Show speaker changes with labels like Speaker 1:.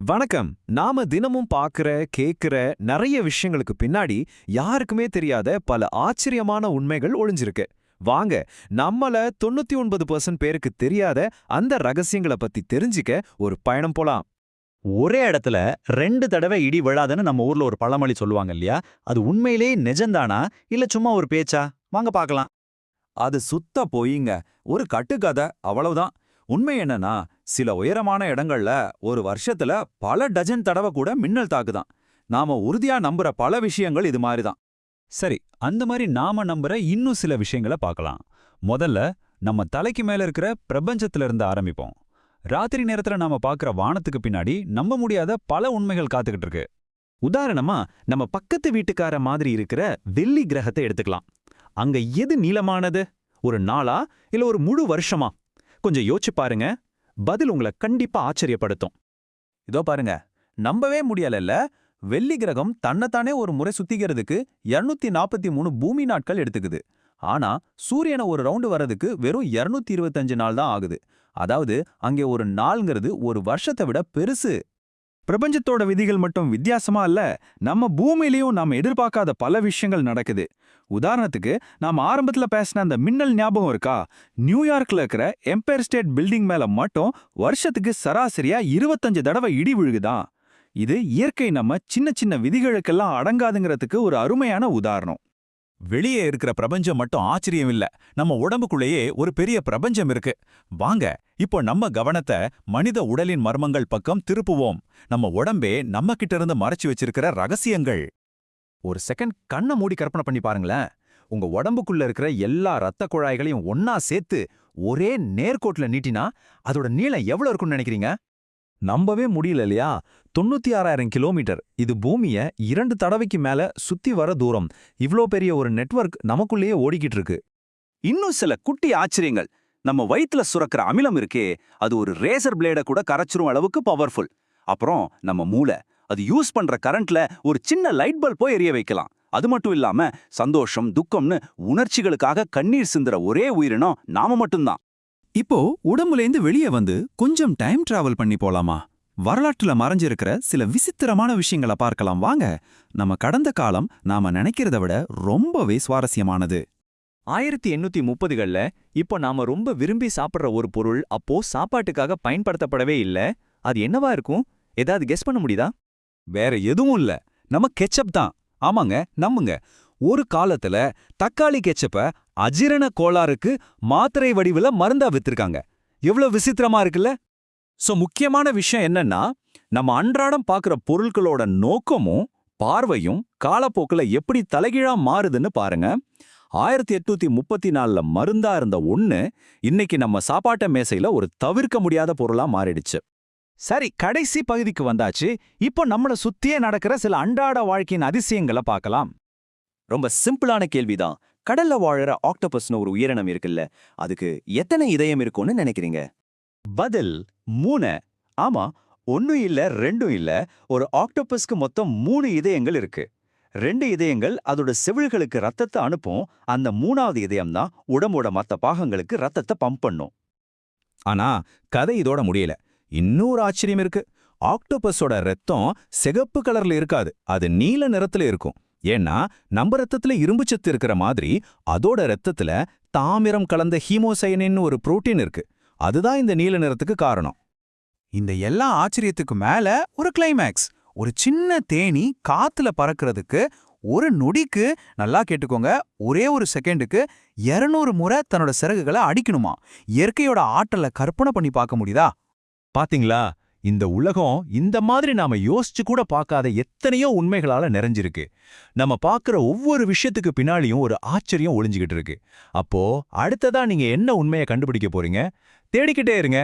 Speaker 1: வணக்கம். நாம தினமும் பார்க்கிற, கேட்கிற நிறைய விஷயங்களுக்கு பின்னாடி யாருக்குமே தெரியாத பல ஆச்சரியமான உண்மைகள் ஒளிஞ்சிருக்கு. வாங்க, நம்மள 99% பேருக்கு தெரியாத அந்த ரகசியங்கள பத்தி தெரிஞ்சுக்க ஒரு பயணம் போலாம்.
Speaker 2: ஒரே இடத்துல 2 தடவை இடி விழாதுன்னு நம்ம ஊர்ல ஒரு பழமொழி சொல்லுவாங்க இல்லையா? அது உண்மையிலேயே நிஜம்தானா? இல்ல சும்மா ஒரு பேச்சா? வாங்க பார்க்கலாம்.
Speaker 3: அது சுத்த பொய்ங்க. ஒரு கட்டுக்கதை, அவ்வளவுதான். உண்மை என்னன்னா, சில உயரமான இடங்கள்ல ஒரு வருஷத்துல பல டஜன் தடவை கூட மின்னல் தாக்குதான். நாம உறுதியா நம்புற பல விஷயங்கள் இது மாதிரி தான்.
Speaker 2: சரி, அந்த மாதிரி நாம நம்புற இன்னும் சில விஷயங்களை பார்க்கலாம். முதல்ல நம்ம தலைக்கு மேல இருக்கிற பிரபஞ்சத்துல இருந்து ஆரம்பிப்போம். ராத்திரி நேரத்துல நாம பார்க்கிற வானத்துக்கு பின்னாடி நம்ப முடியாத பல உண்மைகள் காத்துக்கிட்டு இருக்கு.
Speaker 1: உதாரணமா, நம்ம பக்கத்து வீட்டுக்கார மாதிரி இருக்கிற வெள்ளி கிரகத்தை எடுத்துக்கலாம். அங்க எது நீளமானது? ஒரு நாளா இல்ல ஒரு முழு வருஷமா? கொஞ்சம் யோசிச்சு பாருங்க. பதில் உங்களை கண்டிப்பா ஆச்சரியப்படுத்தும்.
Speaker 3: இதோ பாருங்க, நம்பவே முடியலல்ல. வெள்ளி கிரகம் தன்னைத்தானே ஒரு முறை சுத்திக்கிறதுக்கு 243 பூமி நாட்கள் எடுத்துக்குது. ஆனா சூரியனை ஒரு ரவுண்டு வர்றதுக்கு வெறும் 225 நாள் தான் ஆகுது. அதாவது அங்கே ஒரு நாள்ங்கிறது ஒரு வருஷத்தை விட பெருசு. பிரபஞ்சத்தோட விதிகள் மட்டும் வித்தியாசமா இல்ல, நம்ம பூமியிலையும் நாம எதிர்பார்க்காத பல விஷயங்கள் நடக்குது. உதாரணத்துக்கு, நாம ஆரம்பத்துல பேசின அந்த மின்னல் ஞாபகம் இருக்கா? நியூயார்க்ல இருக்கிற எம்பயர் ஸ்டேட் பில்டிங் மேல மட்டும் வருஷத்துக்கு சராசரியா 25 தடவை இடி விழுகுதான். இது இயற்கை நம்ம சின்ன சின்ன விதிகளுக்கெல்லாம் அடங்காதுங்கிறதுக்கு ஒரு அருமையான உதாரணம்.
Speaker 4: வெளியே இருக்கிற பிரபஞ்சம் மட்டும் ஆச்சரியம் இல்ல, நம்ம உடம்புக்குள்ளேயே ஒரு பெரிய பிரபஞ்சம் இருக்கு. வாங்க, இப்போ நம்ம கவனத்தை மனித உடலின் மர்மங்கள் பக்கம் திருப்புவோம். நம்ம உடம்பே நம்ம கிட்ட இருந்து மறைச்சு வச்சிருக்கிற ரகசியங்கள்.
Speaker 3: ஒரு செகண்ட் கண்ணை மூடி கற்பனை பண்ணி பாருங்களேன். உங்க உடம்புக்குள்ள இருக்கிற எல்லா ரத்த குழாய்களையும் ஒன்னா சேர்த்து ஒரே நேர்கோட்டுல நீட்டினா அதோட நீளம் எவ்வளவு இருக்கும்னு நினைக்கிறீங்க? நம்பவே முடியல இல்லையா? 96,000 கிலோமீட்டர். இது பூமிய 2 தடவைக்கு மேல சுத்தி வர தூரம். இவ்ளோ பெரிய ஒரு நெட்வொர்க் நமக்குள்ளேயே ஓடிக்கிட்டு இருக்கு. இன்னும் சில குட்டி ஆச்சரியங்கள். நம்ம வயித்துல சுரக்கிற அமிலம் இருக்கே, அது ஒரு ரேசர் பிளேட கூட கரைச்சிரும் அளவுக்கு பவர்ஃபுல். அப்புறம் நம்ம மூளை, அது யூஸ் பண்ற கரண்ட்ல ஒரு சின்ன லைட் பல்ப் போய் எரிய வைக்கலாம். அது மட்டும் இல்லாம சந்தோஷம், துக்கம்னு உணர்ச்சிகளுக்காக கண்ணீர் சிந்துற ஒரே உயிரினம் நாம மட்டும்தான்.
Speaker 5: இப்போ உடம்புலேந்து வெளியே வந்து கொஞ்சம் டைம் டிராவல் பண்ணி போலாமா? வரலாற்றுல மறைஞ்சிருக்கிற சில விசித்திரமான விஷயங்களை பார்க்கலாம் வாங்க. நம்ம கடந்த காலம் நாம நினைக்கிறத விட ரொம்பவே சுவாரஸ்யமானது.
Speaker 1: 1830கள்ல இப்போ நாம ரொம்ப விரும்பி சாப்பிடுற ஒரு பொருள் அப்போ சாப்பாட்டுக்காக பயன்படுத்தப்படவே இல்ல. அது என்னவா இருக்கும்? ஏதாவது கெஸ் பண்ண முடியுதா?
Speaker 3: வேற எதுவும் இல்ல, நம்ம கெச்சப் தான். ஆமாங்க, நம்புங்க. ஒரு காலத்துல தக்காளி கெச்சப்ப அஜீரண கோளாறுக்கு மாத்திரை வடிவுல மருந்தா வித்திருக்காங்க. எவ்வளவு விசித்திரமா இருக்குல்ல? சோ முக்கியமான விஷயம் என்னன்னா, நம்ம அன்றாடம் பார்க்குற பொருட்களோட நோக்கமும் பார்வையும் காலப்போக்குல எப்படி தலைகீழா மாறுதுன்னு பாருங்க. 1834ல மருந்தா இருந்த ஒண்ணு இன்னைக்கு நம்ம சாப்பாட்டு மேசையில ஒரு தவிர்க்க முடியாத பொருளா மாறிடுச்சு. சரி, கடைசி பகுதிக்கு வந்தாச்சு. இப்போ நம்மள சுத்தியே நடக்கிற சில அன்றாட வாழ்க்கையின் அதிசயங்களை பார்க்கலாம். ரொம்ப சிம்பிளான கேள்விதான். கடல்ல வாழற ஆக்டோபஸ்னு ஒரு உயிரினம் இருக்குல்ல, அதுக்கு எத்தனை இதயம் இருக்கும்னு நினைக்கிறீங்க? பதில் 3. ஆமா, 1 இல்ல 2 இல்ல. ஒரு ஆக்டோபஸ்க்கு மொத்தம் 3 இதயங்கள் இருக்கு. 2 இதயங்கள் அதோட செவில்களுக்கு ரத்தத்தை அனுப்பும். அந்த 3வது இதயம் தான் உடம்போட மத்த பாகங்களுக்கு ரத்தத்தை பம்ப் பண்ணும். ஆனா கதை இதோட முடியல. இன்னொரு ஆச்சரியம் இருக்கு. ஆக்டோபஸோட ரத்தம் சிகப்பு கலர்ல இருக்காது, அது நீல நிறத்துல இருக்கும். ஏன்னா நம்ம ரத்தத்துல இரும்புச்சத்து இருக்கிற மாதிரி அதோட ரத்தத்துல தாமிரம் கலந்த ஹீமோசைனின்னு ஒரு புரோட்டீன் இருக்கு. அதுதான் இந்த நீல நிறத்துக்கு காரணம்.
Speaker 5: இந்த எல்லா ஆச்சரியத்துக்கு மேல ஒரு கிளைமேக்ஸ். ஒரு சின்ன தேனி காத்துல பறக்கிறதுக்கு ஒரு நொடிக்கு, நல்லா கேட்டுக்கோங்க, ஒரே ஒரு செகண்டுக்கு 200 முறை தன்னோட சிறகுகளை அடிக்கணுமா? இயற்கையோட ஆற்றலை கற்பனை பண்ணி பார்க்க முடியுதா?
Speaker 4: பாத்தீங்களா, இந்த உலகம் இந்த மாதிரி நாம யோசிச்சு கூட பார்க்காத எத்தனையோ உண்மைகளால நிறைஞ்சிருக்கு. நம்ம பார்க்கிற ஒவ்வொரு விஷயத்துக்கு பின்னாடியும் ஒரு ஆச்சரியம் ஒளிஞ்சுகிட்டு இருக்கு. அப்போ அடுத்ததா நீங்க என்ன உண்மையை கண்டுபிடிக்க போறீங்க? தேடிக்கிட்டே இருங்க.